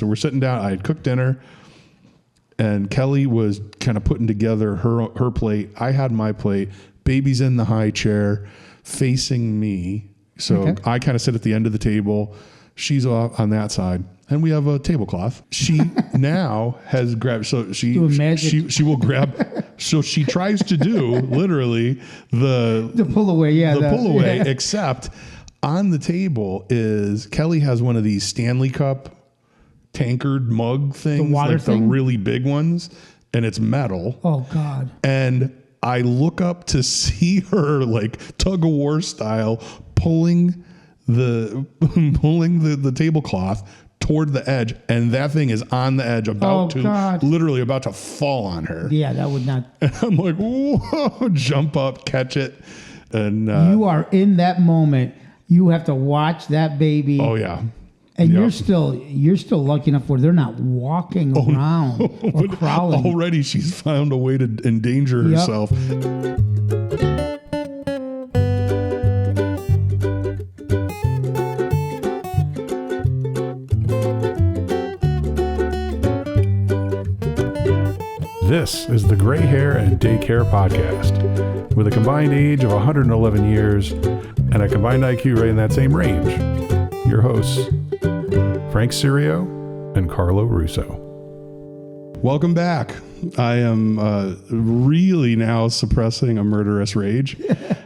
So we're sitting down. I had cooked dinner, and Kelly was kind of putting together her plate. I had my plate. Baby's in the high chair facing me. So I kind of sit at the end of the table. She's off on that side. And we have a tablecloth. She now has grabbed, so she will grab, so she tries to do literally the pull away, except on the table is, Kelly has one of these Stanley Cup tankard mug things, the water like thing? the really big ones, and it's metal. Oh God. And I look up to see her like Tug-of-War style pulling the tablecloth toward the edge, and that thing is on the edge, literally about to fall on her. Yeah, that would not. And I'm like, whoa, jump up, catch it. And you are in that moment. You have to watch that baby. Oh yeah. And you're still lucky enough where they're not walking around or crawling. Already she's found a way to endanger herself. This is the Gray Hair and Daycare podcast, with a combined age of 111 years and a combined IQ right in that same range. Your hosts, Frank Serio and Carlo Russo. Welcome back. I am really now suppressing a murderous rage.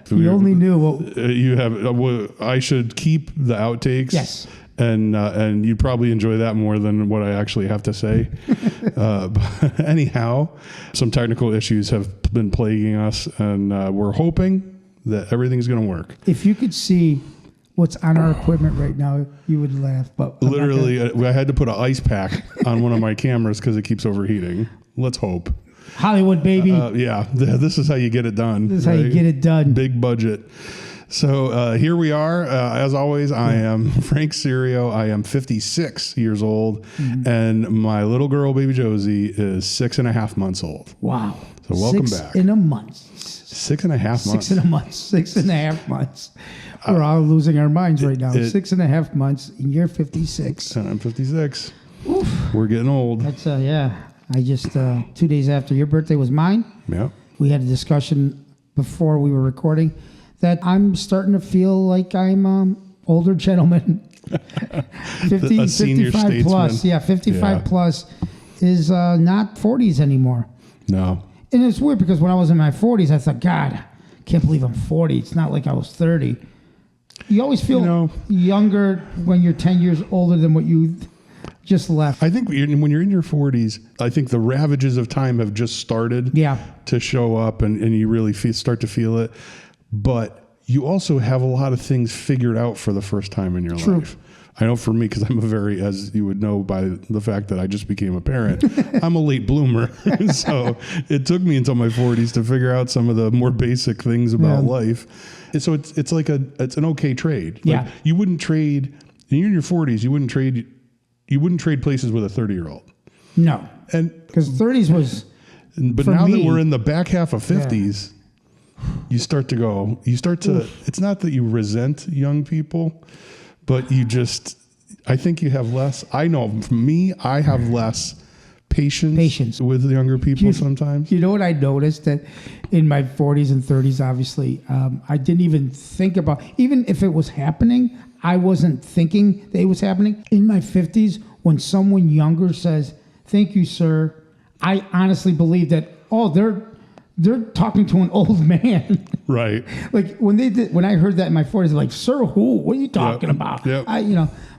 You only knew what you have. I should keep the outtakes. Yes. And you'd probably enjoy that more than what I actually have to say. But anyhow, some technical issues have been plaguing us, and we're hoping that everything's going to work. If you could see what's on our equipment right now, you would laugh. But literally, I had to put an ice pack on one of my cameras because it keeps overheating. Let's hope. Hollywood, baby. Yeah, this is how you get it done. This is how you get it done. Big budget. So here we are. As always, I am Frank Serio. I am 56 years old, and my little girl, Baby Josie, is 6.5 months old. Wow. So welcome back. 6 in a month. 6.5 months. 6 in a month. 6.5 months. We're all losing our minds right now. 6.5 months, and you're 56. And I'm 56. Oof. We're getting old. That's yeah. I just 2 days after your birthday was mine. Yeah. We had a discussion before we were recording that I'm starting to feel like I'm older gentleman. 50, a senior 55 statesman. plus. Yeah, 55 plus is not 40s anymore. No. And it's weird because when I was in my 40s, I thought, God, can't believe I'm 40. It's not like I was 30. You always feel younger when you're 10 years older than what you just left. I think when you're in your 40s, I think the ravages of time have just started to show up, and you really start to feel it. But you also have a lot of things figured out for the first time in your life. I know for me, because I'm as you would know by the fact that I just became a parent, I'm a late bloomer. So it took me until my 40s to figure out some of the more basic things about life. And so it's like it's an okay trade. Like you wouldn't trade, when you're in your 40s, you wouldn't trade places with a 30-year-old. No. And because 30s was, but now that we're in the back half of 50s, you start to, it's not that you resent young people, but I think you have less. I know for me, I have less patience with younger people sometimes. You know what I noticed? That in my 40s and 30s, obviously, I didn't even think about, even if it was happening, I wasn't thinking that it was happening. In my 50s, when someone younger says, "Thank you, sir," I honestly believe that, they're talking to an old man. Right. Like when I heard that in my 40s, like, "Sir, who? What are you talking about?" Yep.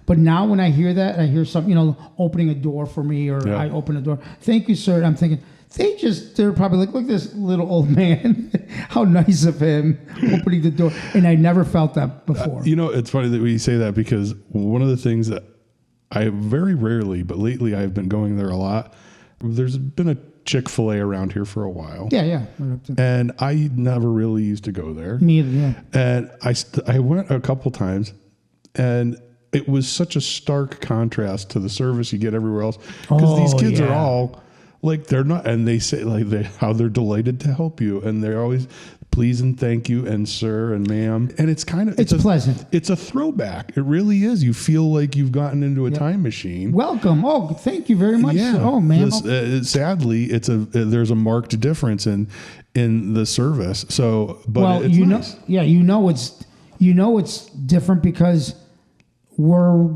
But now when I hear that, I hear something, opening a door for me, or I open a door. "Thank you, sir." And I'm thinking, they're probably like, "Look at this little old man. How nice of him opening the door." And I never felt that before. It's funny that we say that, because one of the things that I very rarely, but lately I've been going there a lot. There's been a Chick-fil-A around here for a while. Yeah. And I never really used to go there. Me either, yeah. And I went a couple times, and it was such a stark contrast to the service you get everywhere else. Because these kids are all like, they're not, and they say like how they're delighted to help you, and they're always, please and thank you and sir and ma'am. And it's kind of, it's pleasant. It's a throwback. It really is. You feel like you've gotten into a time machine. Welcome. Oh, thank you very much. Yeah. Oh, man. Sadly, there's a marked difference in the service. So, but it's nice. It's different because we're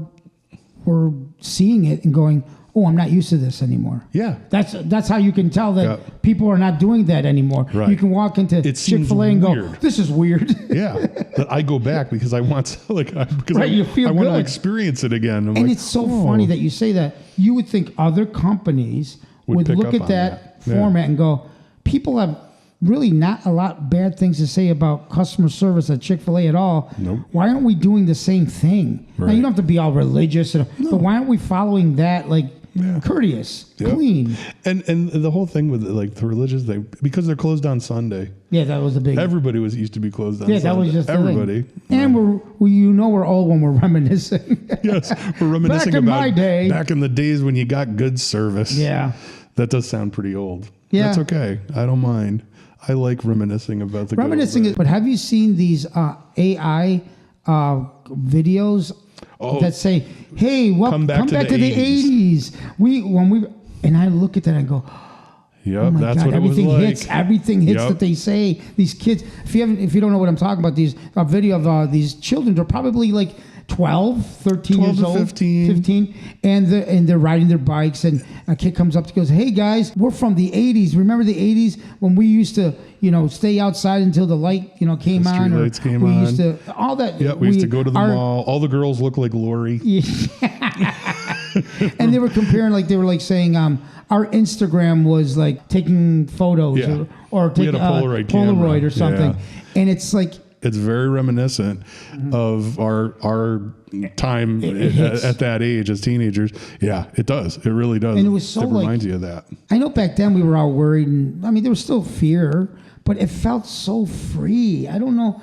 seeing it and going, oh, I'm not used to this anymore. Yeah. That's how you can tell that people are not doing that anymore. Right. You can walk into Chick-fil-A and go, this is weird. Yeah. But I go back because I want to, I want to experience it again. And it's so funny that you say that. You would think other companies would look at that format and go, people have really not a lot bad things to say about customer service at Chick-fil-A at all. Nope. Why aren't we doing the same thing? Right. Now, you don't have to be all religious, but why aren't we following that, courteous, clean? And the whole thing with the religious thing, because they're closed on Sunday. Yeah, that was the big. Everybody used to be closed on Sunday. Yeah, that was just everybody. And we're old when we're reminiscing. Yes, we're reminiscing my day. Back in the days when you got good service. Yeah. That does sound pretty old. Yeah. That's okay. I don't mind. I like reminiscing about the reminiscing. But have you seen these AI videos that say, "Hey, come back to the 80s"? And I look at that and go, "Yep, oh my that's God, what everything it was hits. Like. Everything hits that they say." These kids, if you don't know what I'm talking about, a video of these children, they're probably 12, 13 years old, 15, and they're riding their bikes, and a kid comes up and goes, "Hey guys, we're from the 80s. Remember the 80s when we used to, stay outside until the light, came on, or lights came we on. Used to all that. Yeah, we used to go to the mall. All the girls look like Lori." And they were comparing, saying, our Instagram was taking photos or taking a Polaroid or something, and it's it's very reminiscent of our time at that age as teenagers. Yeah, it does. It really does. And it was so it reminds you of that. I know back then we were all worried, and there was still fear, but it felt so free. I don't know.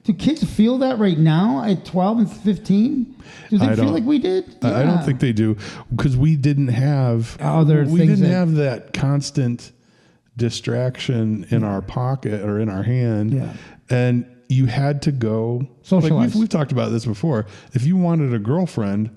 Do kids feel that right now at 12 and 15? Do they feel like we did? Yeah. I don't think they do, because we didn't have have that constant distraction in our pocket or in our hand. Yeah. And you had to go socialize. We've talked about this before. If you wanted a girlfriend,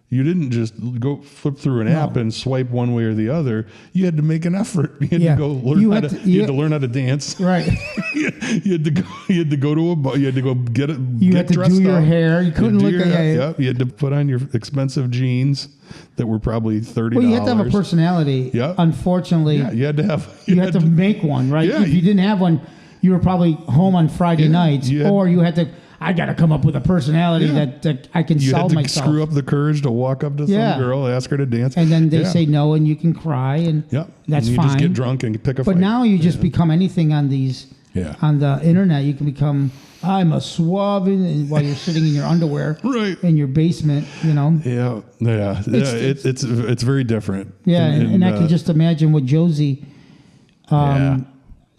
you didn't just go flip through an app and swipe one way or the other. You had to make an effort. You had to go learn you had to learn how to dance. Right. you had to go to a bar. You had to go get it. You had to do your hair. You couldn't look at it. Yep. You had to put on your expensive jeans that were probably $30. Well, you had to have a personality. Yep. Unfortunately, you had to have. You had to make one, right? Yeah, if you didn't have one, you were probably home on Friday nights, or you had to. I got to come up with a personality that I can sell myself. You had to screw up the courage to walk up to some girl, ask her to dance. And then they say no, and you can cry, and that's you fine. Just get drunk and pick a fight. But now you just become anything on these, on the internet. You can become, I'm a suave, while you're sitting in your underwear in your basement, Yeah. It's very different. Yeah, and I can just imagine what Josie...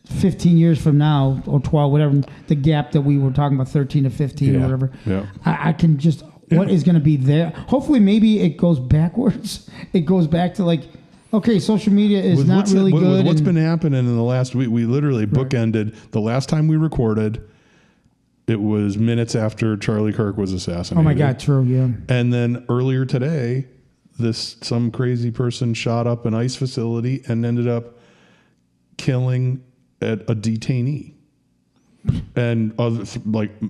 15 years from now, or 12, whatever, the gap that we were talking about, 13 to 15 or whatever, I can just, what is going to be there? Hopefully, maybe it goes backwards. It goes back to okay, social media is not really good. What's been happening in the last week, we literally bookended the last time we recorded. It was minutes after Charlie Kirk was assassinated. Oh my God, true, yeah. And then earlier today, some crazy person shot up an ICE facility and ended up killing a detainee, and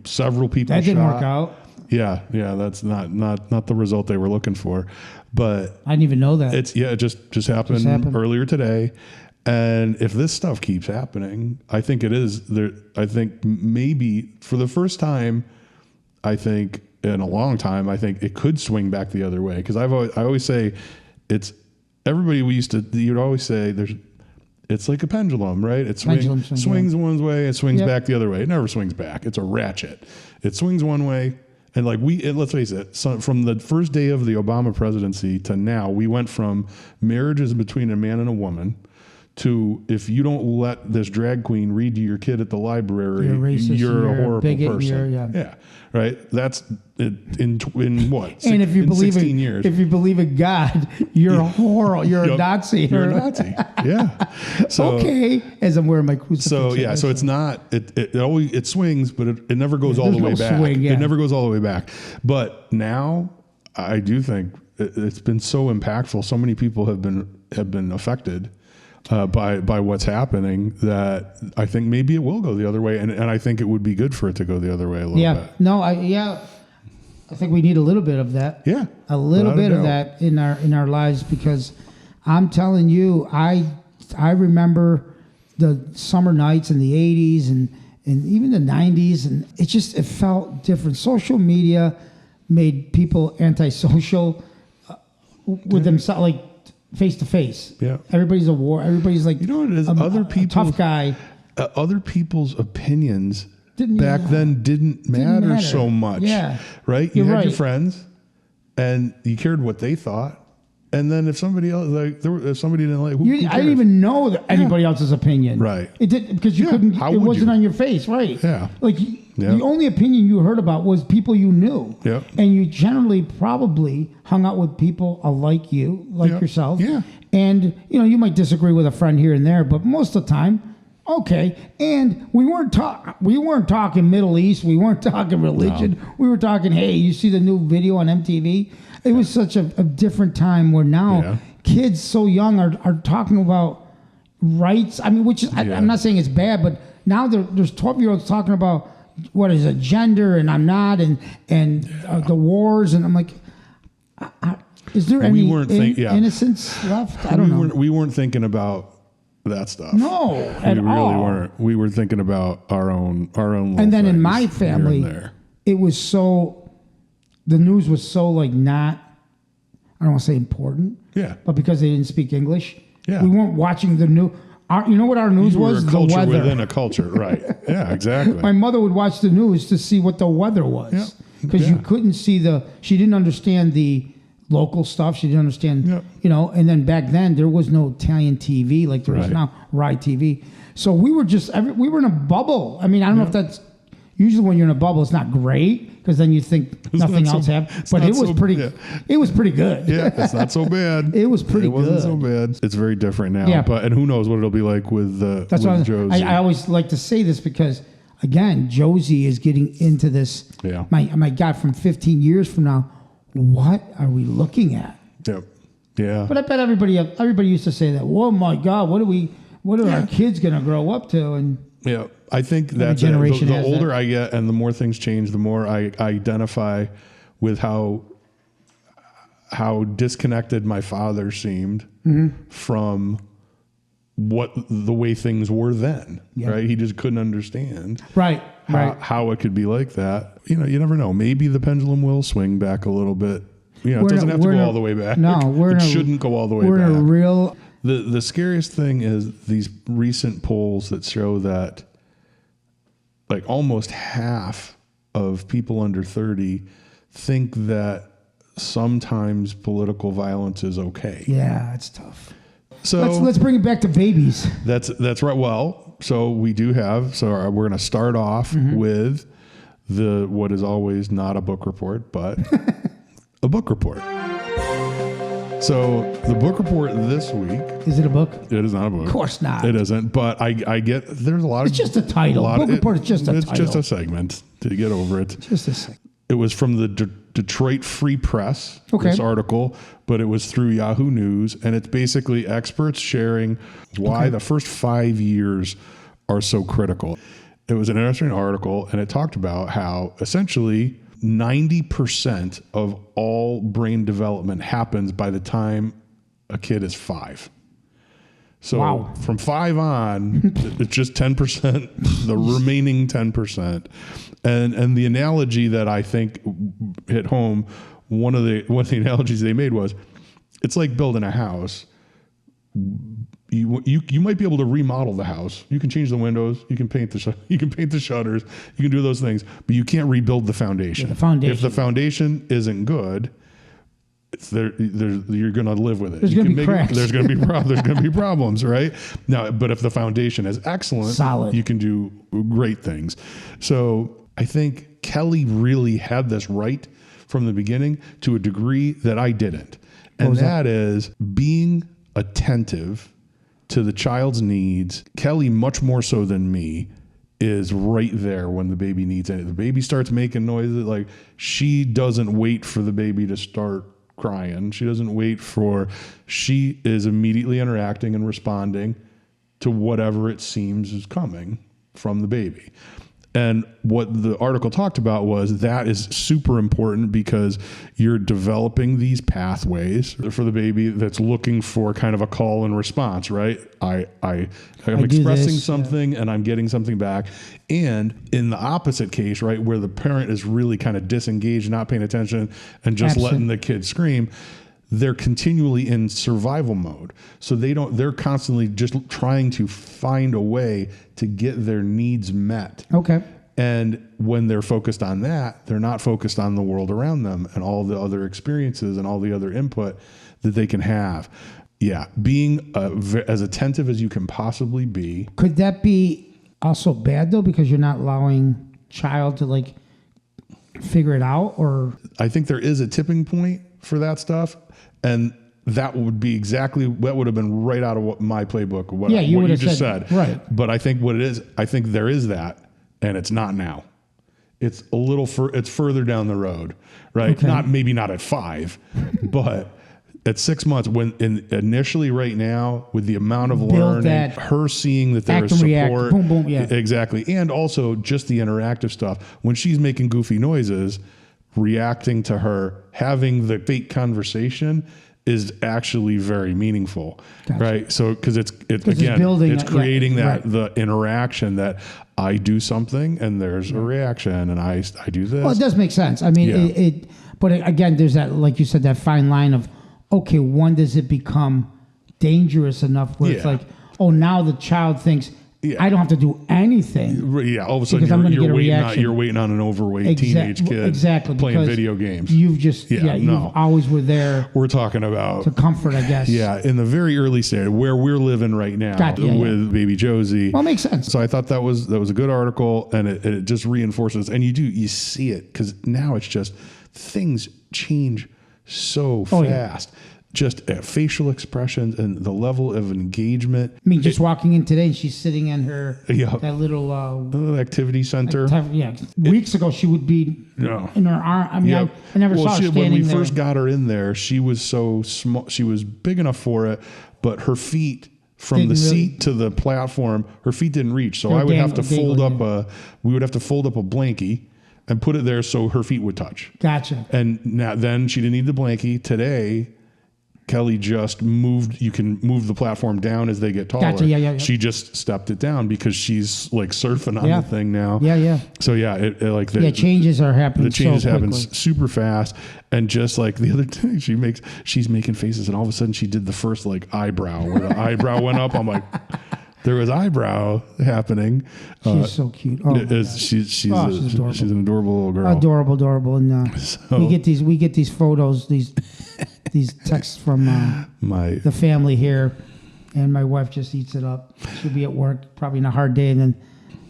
several people. That didn't work out. Yeah, that's not the result they were looking for. But I didn't even know that. It just happened earlier today. And if this stuff keeps happening, I think it is there. I think maybe for the first time, I think in a long time, I think it could swing back the other way. Because I always say, you'd always say it's like a pendulum, right? It swings one way, it swings back the other way. It never swings back. It's a ratchet. It swings one way, and let's face it. So from the first day of the Obama presidency to now, we went from marriages between a man and a woman to if you don't let this drag queen read to your kid at the library, you're racist, you're a horrible bigot, person. Yeah, right. That's it, in what? And if you believe 16 years. if you believe in God, you're horrible. You're a Nazi. You're a Nazi. Yeah. So okay, as I'm wearing my crucifix. So yeah, so it's not it always it swings, but it never goes all the way back. Swing, It never goes all the way back. But now I do think it's been so impactful. So many people have been affected by what's happening that I think maybe it will go the other way, and I think it would be good for it to go the other way a little bit. No, I think we need a little bit of that. Yeah, a little bit of that in our lives, because I'm telling you, I remember the summer nights in the 80s and even the 90s, and it felt different. Social media made people antisocial with themselves, like face to face. Yeah, everybody's a war. Everybody's like, you know what it is? A tough guy. Other people's opinions then didn't matter so much. Yeah, right. You had your friends, and you cared what they thought. And then if somebody else, if somebody didn't like, who I didn't even know anybody else's opinion. Right. It did, because you couldn't. It wasn't on your face. Right. Yeah. Like the only opinion you heard about was people you knew. Yeah. And you generally probably hung out with people like you, yourself. Yeah. And you might disagree with a friend here and there, but most of the time, okay. And we weren't talking Middle East. We weren't talking religion. No. We were talking, hey, you see the new video on MTV? It was such a different time where now kids so young are talking about rights. I mean, which is, I'm not saying it's bad, but now there's 12-year-olds talking about what is a gender and I'm not, and the wars, and I'm like, is there any innocence left? I don't know. We weren't thinking about that stuff. No, at all. We really weren't. We were thinking about our own. And then in my family, it was so. The news was so not, I don't want to say important. Yeah. But because they didn't speak English. Yeah. We weren't watching the news. You know what our news was? The weather. Within a culture, right. Yeah, exactly. My mother would watch the news to see what the weather was. Because you couldn't see she didn't understand the local stuff. She didn't understand, and then back then there was no Italian TV like there is now, Rye TV. So we were we were in a bubble. I mean, I don't know if that's, usually when you're in a bubble, it's not great, because then you think nothing else happened. But it was pretty. Yeah. It was pretty good. Yeah, it's not so bad. It was pretty good. It wasn't so bad. It's very different now. Yeah. And who knows what it'll be like with Josie. I always like to say this because, again, Josie is getting into this. Yeah. My God, from 15 years from now, what are we looking at? Yep. Yeah. But I bet everybody used to say that. Oh my God, what are our kids going to grow up to? And yeah. I think that the older I get and the more things change, the more I identify with how disconnected my father seemed from the way things were then. Yeah. Right? He just couldn't understand. Right. How it could be like that. You never know. Maybe the pendulum will swing back a little bit. It doesn't have to go all the way back. No, it shouldn't go all the way back. We're in a real. The scariest thing is these recent polls that show that almost half of people under 30 think that sometimes political violence is okay. Yeah, it's tough. So let's bring it back to babies. That's right. Well, so we do have. So we're going to start off with what is always not a book report, but a book report. So the book report this week. Is it a book? It is not a book. Of course not. It isn't. But I get there's a lot of. It's just a title. Book report is just a title. It's just a segment to get over it. Just a segment. It was from the Detroit Free Press, this article, but it was through Yahoo News, and it's basically experts sharing why the first 5 years are so critical. It was an interesting article, and it talked about how essentially 90% of all brain development happens by the time a kid is 5. So from 5 on, it's just 10%, the remaining 10%. And the analogy that I think hit home, one of the analogies they made was, it's like building a house. You might be able to remodel the house. You can change the windows. You can paint the shutters. You can do those things, but you can't rebuild the foundation. Yeah, the foundation. If the foundation isn't good, you're going to live with it. There's going to be cracks. There's going to be problems, right? Now, but if the foundation is excellent, solid, you can do great things. So I think Kelly really had this right from the beginning to a degree that I didn't. And that is being attentive to the child's needs. Kelly, much more so than me, is right there when the baby needs it. The baby starts making noises, like she doesn't wait for the baby to start crying. She is immediately interacting and responding to whatever it seems is coming from the baby. And what the article talked about was that is super important because you're developing these pathways for the baby that's looking for kind of a call and response, right? I'm expressing something and I'm getting something back. And in the opposite case, right, where the parent is really kind of disengaged, not paying attention and just letting the kid scream, they're continually in survival mode. So they're constantly just trying to find a way to get their needs met. Okay. And when they're focused on that, they're not focused on the world around them and all the other experiences and all the other input that they can have. Yeah. Being as attentive as you can possibly be. Could that be also bad though? Because you're not allowing child to like figure it out, or? I think there is a tipping point for that stuff. And that would have been right out of my playbook. What you just said. Right. But I think there is that, and it's not now. It's it's further down the road, right? Okay. Maybe not at 5, but at 6 months, initially right now, with the amount of learning, her seeing that there is support. React. Boom, boom, yeah. Exactly. And also just the interactive stuff. When she's making goofy noises, reacting to her, having the fake conversation is actually very meaningful, right? So, because it's creating the interaction that I do something and there's a reaction and I do this. Well, it does make sense. I mean, but again, there's that, like you said, that fine line of, okay, when does it become dangerous enough where it's like, oh, now the child thinks, I don't have to do anything. Yeah, all of a sudden you're waiting on an overweight teenage kid playing video games. You've just you always were there. We're talking about to comfort, I guess. Yeah, in the very early stage where we're living right now with Baby Josie. Well, it makes sense. So I thought that was a good article, and it just reinforces, and you see it because now it's just things change so fast. Yeah. Just facial expressions and the level of engagement. I mean, just walking in today, and she's sitting in her that little activity center. Weeks ago, she would be in her arm. I mean, I never saw her standing when we there. first got her in there, she was so small. She was big enough for it, but her feet from the seat to the platform, her feet didn't reach. So I would have to fold up we would have to fold up a blankie and put it there so her feet would touch. Gotcha. And then she didn't need the blankie. Today, Kelly just moved. You can move the platform down as they get taller. Gotcha. Yeah. She just stepped it down because she's like surfing on the thing now. Yeah. So changes are happening. The changes happen super fast, and just like the other day, she's making faces, and all of a sudden she did the first like eyebrow where the eyebrow went up. I'm like, there was eyebrow happening. She's so cute. Oh, she's adorable. She's an adorable little girl. Adorable. And we get these photos, these texts from the family here, and my wife just eats it up. She'll be at work, probably in a hard day, and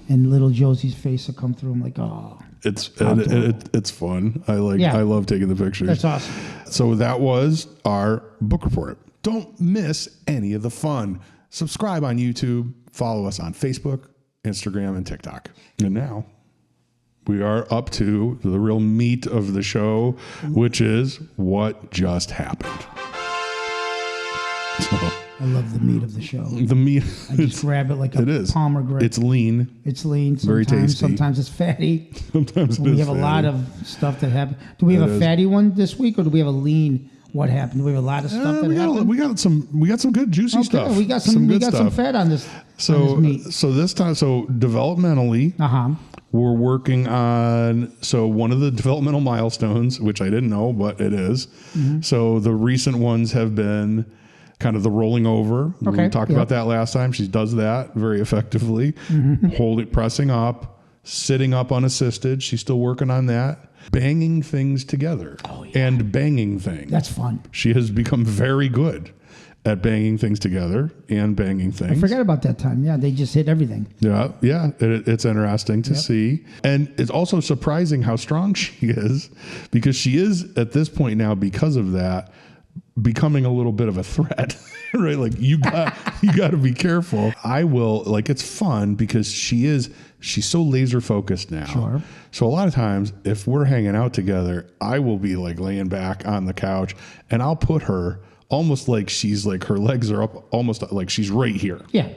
little Josie's face will come through. I'm like, oh. It's fun. I love taking the pictures. That's awesome. So that was our book report. Don't miss any of the fun. Subscribe on YouTube. Follow us on Facebook, Instagram, and TikTok. And now we are up to the real meat of the show, which is what just happened. I love the meat of the show. The meat. I just grab it like a Palmer grip. It's lean. Very tasty. Sometimes it's fatty. We have a lot of stuff that happened. Do we have a fatty one this week, or do we have a lean? What happened? Do we have a lot of stuff that happened? We got some good juicy stuff. We got some fat on this. So on this meat. So this time, developmentally, we're working on one of the developmental milestones, which I didn't know, but it is. Mm-hmm. So the recent ones have been kind of the rolling over. We talked about that last time. She does that very effectively. Mm-hmm. Pressing up, sitting up unassisted. She's still working on that. banging things together and banging things. That's fun. She has become very good at banging things together and banging things. I forgot about that time. Yeah, they just hit everything. Yeah. It's interesting to see. And it's also surprising how strong she is, because she is at this point now, because of that, becoming a little bit of a threat, right? Like you got to be careful. It's fun because she's so laser focused now. Sure. So a lot of times if we're hanging out together, I will be like laying back on the couch and I'll put her almost like she's like, her legs are up, almost like she's right here. Yeah.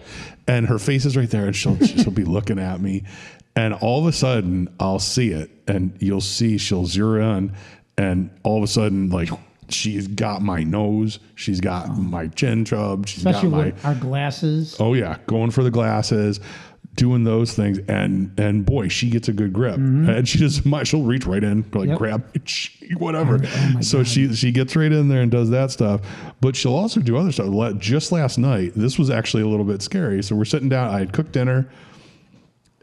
And her face is right there and she'll be looking at me. And all of a sudden I'll see it and you'll see she'll zero in and all of a sudden, like, she's got my nose. She's got my chin chub. Especially with our glasses. Oh yeah. Going for the glasses, doing those things. And boy, she gets a good grip and she'll reach right in, like grab whatever. So God. she gets right in there and does that stuff, but she'll also do other stuff. Just last night, this was actually a little bit scary. So we're sitting down, I had cooked dinner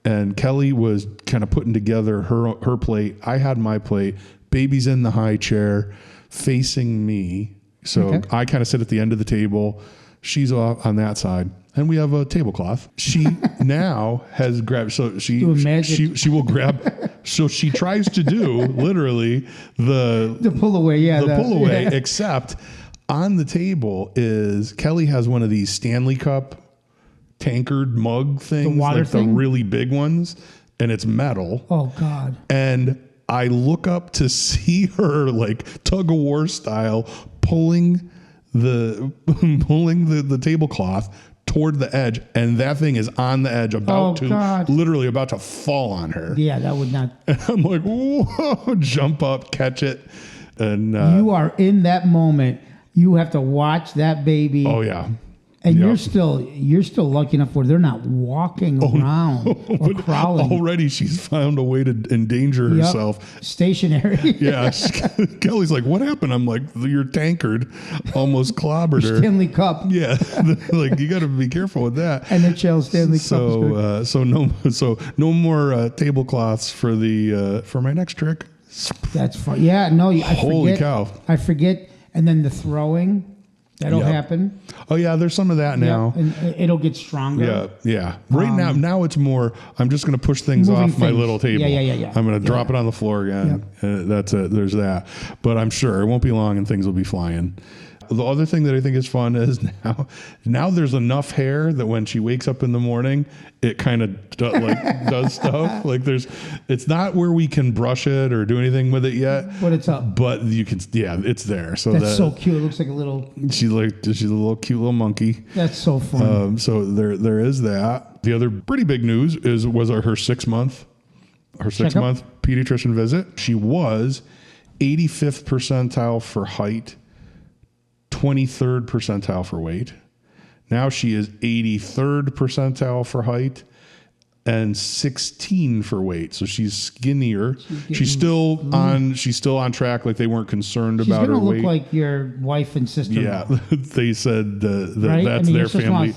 and Kelly was kind of putting together her plate. I had my plate. Baby's in the high chair facing me. So I kind of sit at the end of the table. She's off on that side. And we have a tablecloth. She now has grabbed, so she will grab, so she tries to do literally the pull away, pull away, except on the table is, Kelly has one of these Stanley Cup tankard mug things, the water like thing? the really big ones, and it's metal. Oh God. And I look up to see her like Tug-of-War style pulling the tablecloth toward the edge, and that thing is on the edge, literally about to fall on her. Yeah, that would not. And I'm like, whoa, jump up, catch it. And you are in that moment. You have to watch that baby. Oh yeah. And you're still lucky enough where they're not walking around or crawling. Already she's found a way to endanger herself. Stationary. Yeah. Kelly's like, what happened? I'm like, your tankard almost clobbered her. Stanley Cup. Yeah. Like, you got to be careful with that. And the shell Stanley Cup. So no more tablecloths for my next trick. That's fun. Yeah. No. Holy cow. I forget. And then the throwing. That'll happen. Oh yeah, there's some of that now. And it'll get stronger. Yeah. Right now it's more, I'm just going to push things off my little table. Yeah. I'm going to drop it on the floor again. That's it. There's that. But I'm sure it won't be long and things will be flying. The other thing that I think is fun is now there's enough hair that when she wakes up in the morning, it kind of does stuff. Like it's not where we can brush it or do anything with it yet. But it's up. But you can, it's there. So that's so cute. It looks like a little. She's a little cute little monkey. That's so fun. So there is that. The other pretty big news was her 6 month pediatrician visit. She was 85th percentile for height, 23rd percentile for weight. Now she is 83rd percentile for height and 16 for weight. So she's skinnier. She's still on track. Like, they weren't concerned about her weight. She's going to look like your wife and sister. Yeah. They said that's their family.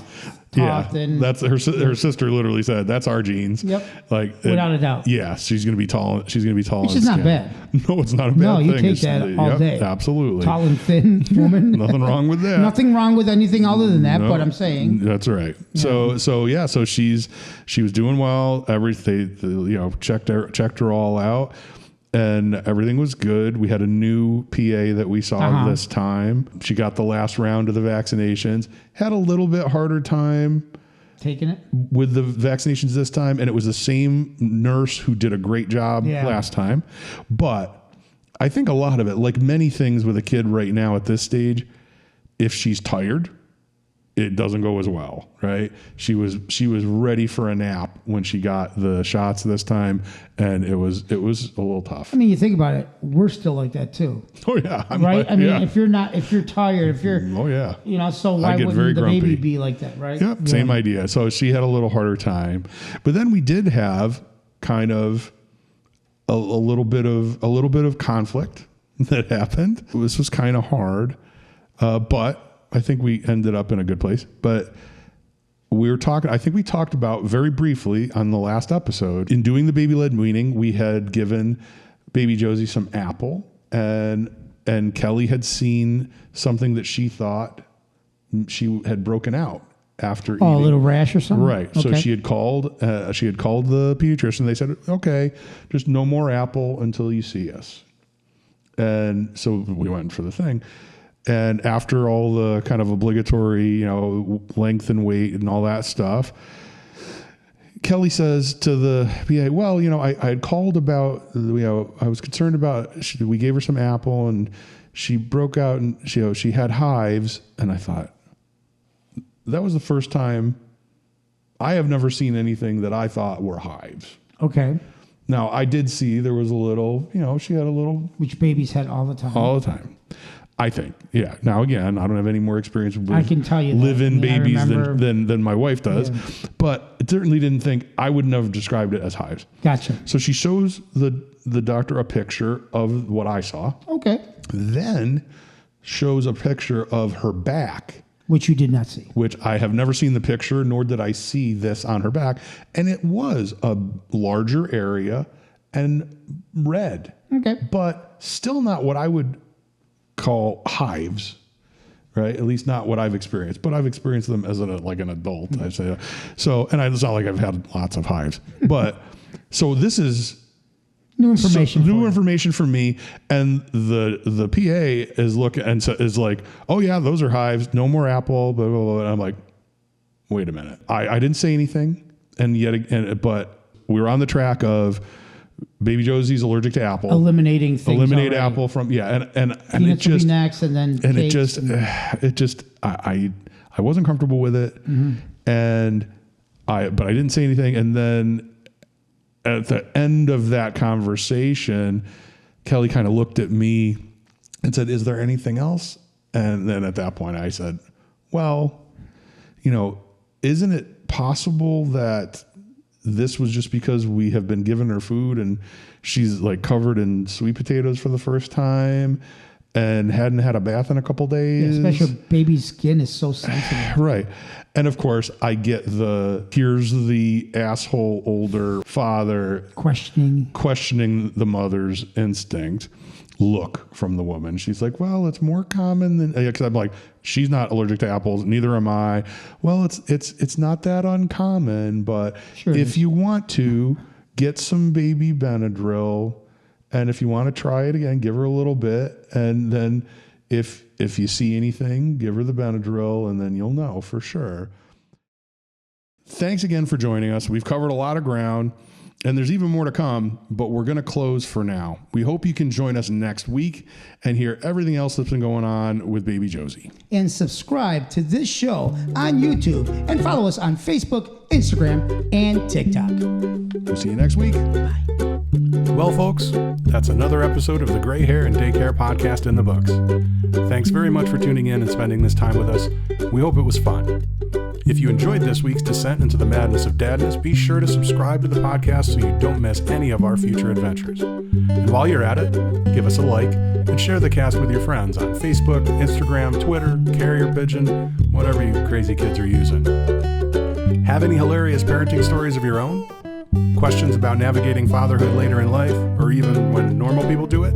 Yeah, that's her sister literally said that's our genes. Yep. Without a doubt. Yeah, she's going to be tall. She's going to be tall. Which is not bad. No, it's not a bad thing. No, you take that all day. Absolutely. Tall and thin woman. Nothing wrong with that. Nothing wrong with anything other than that. But I'm saying that's right. Yeah. So she was doing well. Everything, checked her all out. And everything was good. We had a new PA that we saw this time. She got the last round of the vaccinations. Had a little bit harder time taking it with the vaccinations this time. And it was the same nurse who did a great job last time. But I think a lot of it, like many things with a kid right now at this stage, if she's tired, it doesn't go as well, right? She was ready for a nap when she got the shots this time, and it was a little tough. I mean, you think about it, we're still like that too. Oh yeah, right. I mean, if you're tired, so why wouldn't the baby be like that, right? Yep, same idea. So she had a little harder time, but then we did have kind of a little bit of conflict that happened. This was kind of hard, but I think we ended up in a good place. But I think we talked about very briefly on the last episode, in doing the baby-led weaning, we had given Baby Josie some apple, and Kelly had seen something that she thought she had broken out after eating. Oh, a little rash or something? Right. So Okay. she had called the pediatrician. They said, okay, just no more apple until you see us. And so we went for the thing. And after all the kind of obligatory, length and weight and all that stuff, Kelly says to the PA, well, I had called about, I was concerned about, we gave her some apple and she broke out and she had hives. And I thought, that was the first time. I have never seen anything that I thought were hives. Okay. Now, I did see there was a little, she had a little. Which babies had all the time. All the time. I think. Yeah. Now, again, I don't have any more experience with I can tell you live-in babies than my wife does. Yeah. But I certainly didn't think, I would never described it as hives. Gotcha. So she shows the doctor a picture of what I saw. Okay. Then shows a picture of her back. Which you did not see. Which I have never seen the picture, nor did I see this on her back. And it was a larger area and red. Okay. But still not what I would call hives, right? At least not what I've experienced. But I've experienced them as an adult, I say. So, and it's not like I've had lots of hives. But, so this is... New information. New information for me, and the PA is looking and is like, "Oh yeah, those are hives. No more apple." Blah blah blah. And I'm like, "Wait a minute. I didn't say anything." And yet again, but we were on the track of Baby Josie's allergic to apple. Eliminate already. Apple from and it just next and then and it just I wasn't comfortable with it, and I didn't say anything, and then. At the end of that conversation, Kelly kind of looked at me and said, "Is there anything else?" And then at that point I said, "Well, isn't it possible that this was just because we have been giving her food and she's like covered in sweet potatoes for the first time and hadn't had a bath in a couple days?" Yeah, especially baby's skin is so sensitive. Right. And of course, I get here's the asshole older father questioning the mother's instinct look from the woman. She's like, well, it's more common than, because I'm like, she's not allergic to apples, neither am I. Well, it's not that uncommon, but sure if you want to get some baby Benadryl, and if you want to try it again, give her a little bit, and then if you see anything, give her the Benadryl, and then you'll know for sure. Thanks again for joining us. We've covered a lot of ground, and there's even more to come, but we're going to close for now. We hope you can join us next week and hear everything else that's been going on with Baby Josie. And subscribe to this show on YouTube and follow us on Facebook, Instagram, and TikTok. We'll see you next week. Bye. Well, folks, that's another episode of the Gray Hair and Daycare podcast in the books. Thanks very much for tuning in and spending this time with us. We hope it was fun. If you enjoyed this week's descent into the madness of dadness, be sure to subscribe to the podcast so you don't miss any of our future adventures. And while you're at it, give us a like and share the cast with your friends on Facebook, Instagram, Twitter, Carrier Pigeon, whatever you crazy kids are using. Have any hilarious parenting stories of your own? Questions about navigating fatherhood later in life, or even when normal people do it?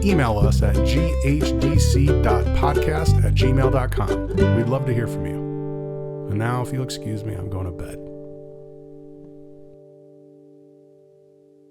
Email us at ghdc.podcast@gmail.com. We'd love to hear from you. And now, if you'll excuse me, I'm going to bed.